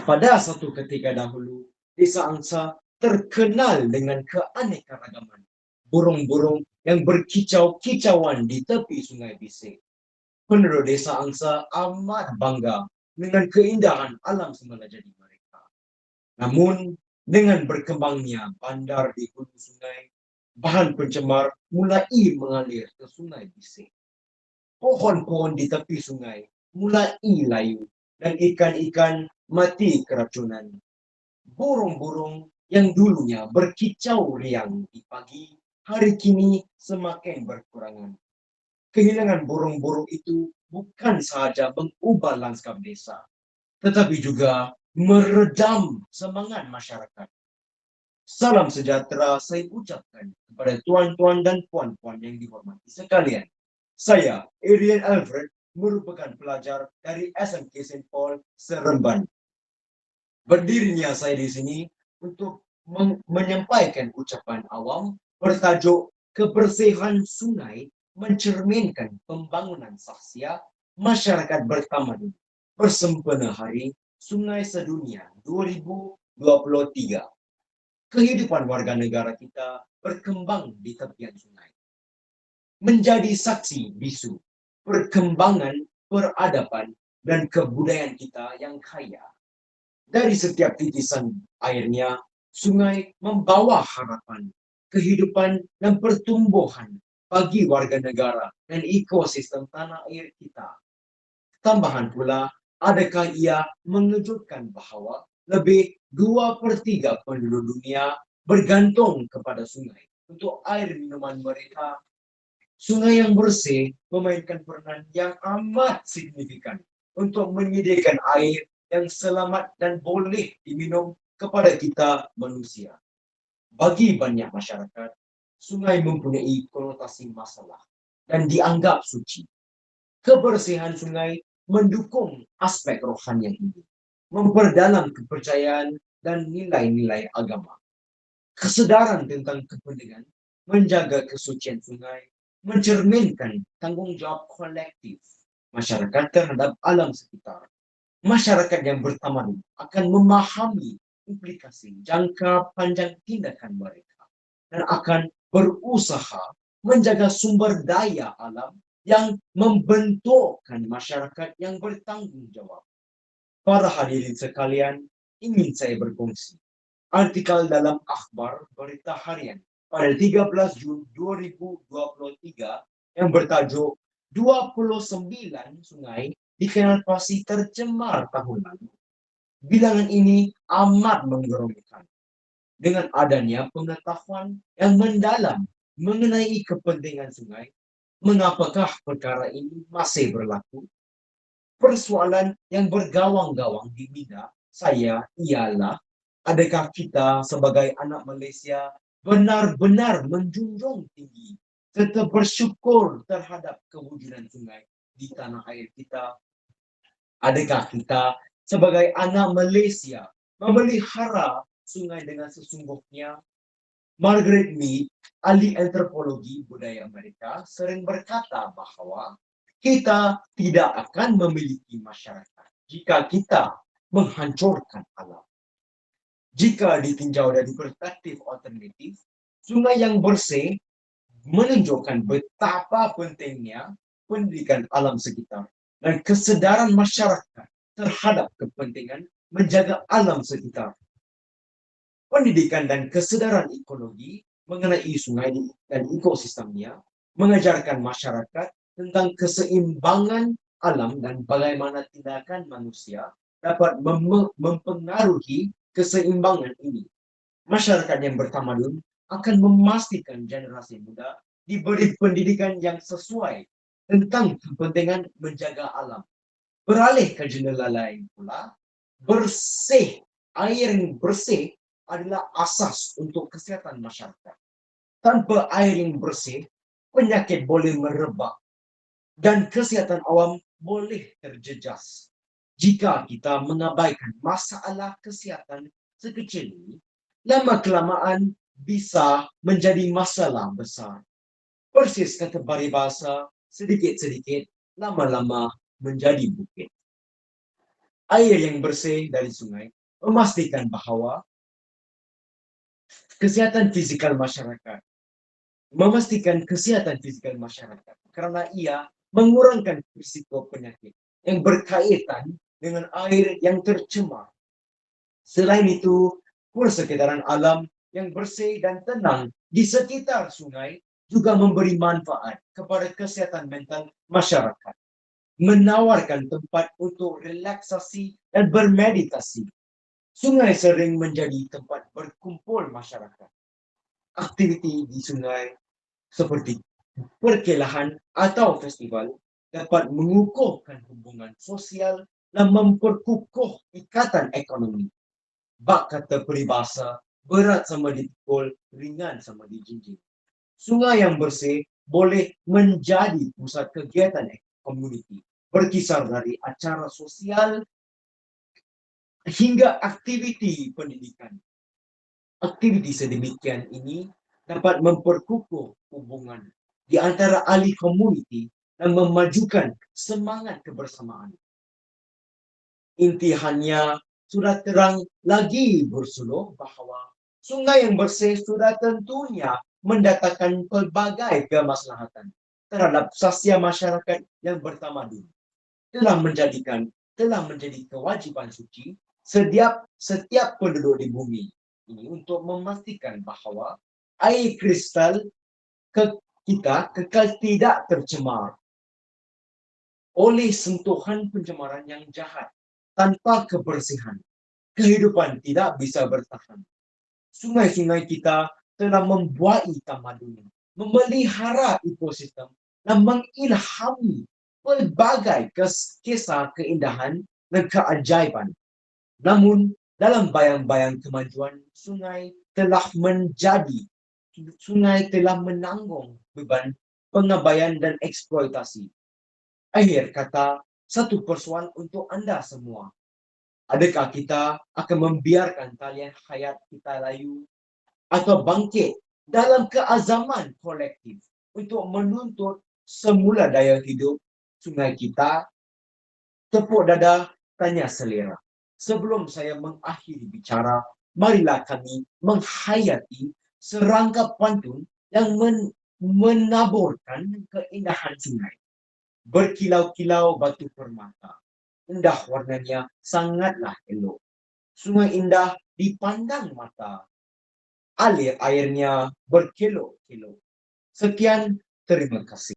Pada satu ketika dahulu, desa Angsa terkenal dengan keanekaragaman burung-burung yang berkicau-kicauan di tepi Sungai Bising. Penduduk desa Angsa amat bangga dengan keindahan alam semula jadi mereka. Namun, dengan berkembangnya bandar di hulu sungai, bahan pencemar mulai mengalir ke Sungai Bising. Pohon-pohon di tepi sungai mulai layu dan ikan-ikan mati keracunan. Burung-burung yang dulunya berkicau riang di pagi, hari kini semakin berkurangan. Kehilangan burung-burung itu bukan sahaja mengubah lanskap desa, tetapi juga meredam semangat masyarakat. Salam sejahtera saya ucapkan kepada tuan-tuan dan puan-puan yang dihormati sekalian. Saya, Arian Alfred, merupakan pelajar dari SMK St. Paul, Seremban. Berdirinya saya di sini untuk menyampaikan ucapan awam bertajuk kebersihan sungai mencerminkan pembangunan sahsia masyarakat bertamadun bersempena Hari Sungai Sedunia 2023. Kehidupan warga negara kita berkembang di tepian sungai, menjadi saksi bisu perkembangan peradaban dan kebudayaan kita yang kaya. Dari setiap titisan airnya, sungai membawa harapan, kehidupan, dan pertumbuhan bagi warga negara dan ekosistem tanah air kita. Tambahan pula, adakah ia mengejutkan bahawa lebih 2/3 penduduk dunia bergantung kepada sungai untuk air minuman mereka. Sungai yang bersih memainkan peranan yang amat signifikan untuk menyediakan air yang selamat dan boleh diminum kepada kita manusia. Bagi banyak masyarakat, sungai mempunyai konotasi masalah dan dianggap suci. Kebersihan sungai mendukung aspek rohani ini, memperdalam kepercayaan dan nilai-nilai agama. Kesedaran tentang kepentingan menjaga kesucian sungai mencerminkan tanggungjawab kolektif masyarakat terhadap alam sekitar. Masyarakat yang bertamadun akan memahami implikasi jangka panjang tindakan mereka dan akan berusaha menjaga sumber daya alam yang membentukkan masyarakat yang bertanggung jawab. Para hadirin sekalian, ingin saya berkongsi artikel dalam akhbar berita harian pada 13 Jun 2023 yang bertajuk 29 sungai dikenal pasti tercemar tahun lalu. Bilangan ini amat menggeramkan. Dengan adanya pengetahuan yang mendalam mengenai kepentingan sungai, mengapakah perkara ini masih berlaku? Persoalan yang bergawang-gawang di minda saya ialah, adakah kita sebagai anak Malaysia benar-benar menjunjung tinggi serta bersyukur terhadap kewujudan sungai di tanah air kita? Adakah kita sebagai anak Malaysia memelihara sungai dengan sesungguhnya? Margaret Mead, ahli antropologi budaya Amerika, sering berkata bahawa kita tidak akan memiliki masyarakat jika kita menghancurkan alam. Jika ditinjau dari perspektif alternatif, sungai yang bersih menunjukkan betapa pentingnya pendidikan alam sekitar dan kesedaran masyarakat terhadap kepentingan menjaga alam sekitar. Pendidikan dan kesedaran ekologi mengenai sungai dan ekosistemnya mengajarkan masyarakat tentang keseimbangan alam dan bagaimana tindakan manusia dapat mempengaruhi keseimbangan ini. Masyarakat yang bertamadun akan memastikan generasi muda diberi pendidikan yang sesuai tentang kepentingan menjaga alam. Beralih ke jendela lain pula, air yang bersih adalah asas untuk kesihatan masyarakat. Tanpa air yang bersih, penyakit boleh merebak dan kesihatan awam boleh terjejas. Jika kita mengabaikan masalah kesihatan sekecil ini, lama-kelamaan bisa menjadi masalah besar. Persis kata paribasa, sedikit-sedikit, lama-lama menjadi bukit. air yang bersih dari sungai memastikan bahwa kesehatan fisikal masyarakat, karena ia mengurangkan risiko penyakit yang berkaitan dengan air yang tercemar. Selain itu, persekitaran alam yang bersih dan tenang di sekitar sungai juga memberi manfaat kepada kesehatan mental masyarakat, menawarkan tempat untuk relaksasi dan bermeditasi. Sungai sering menjadi tempat berkumpul masyarakat. Aktiviti di sungai seperti perkelahan atau festival dapat mengukuhkan hubungan sosial dan memperkukuh ikatan ekonomi. Bak kata peribahasa, berat sama dipikul, ringan sama dijinjing. Sungai yang bersih boleh menjadi pusat kegiatan komuniti, berkisar dari acara sosial hingga aktiviti pendidikan. Aktiviti sedemikian ini dapat memperkukuh hubungan di antara ahli komuniti dan memajukan semangat kebersamaan. Intihannya sudah terang lagi bersuluh bahwa sungai yang bersih sudah tentunya mendatangkan pelbagai kemaslahatan terhadap sasial masyarakat yang bertamadun. Telah menjadi kewajiban suci setiap penduduk di bumi ini untuk memastikan bahwa air kristal kita kekal tidak tercemar oleh sentuhan pencemaran yang jahat. Tanpa kebersihan, kehidupan tidak bisa bertahan. Sungai-sungai kita telah membuai tamadun, memelihara ekosistem, dan mengilhami pelbagai kisah keindahan dan keajaiban. Namun, dalam bayang-bayang kemajuan, sungai telah menanggung beban pengabaian dan eksploitasi. Akhir kata, satu persoalan untuk Anda semua. Adakah kita akan membiarkan talian hayat kita layu atau bangkit dalam keazaman kolektif untuk menuntut semula daya hidup sungai kita? Tepuk dada, tanya selera. Sebelum saya mengakhiri bicara, marilah kami menghayati serangkap pantun yang menaburkan keindahan sungai. Berkilau-kilau batu permata, indah warnanya sangatlah elok. Sungai indah dipandang mata, alir airnya berkelok-kelok. Sekian, terima kasih.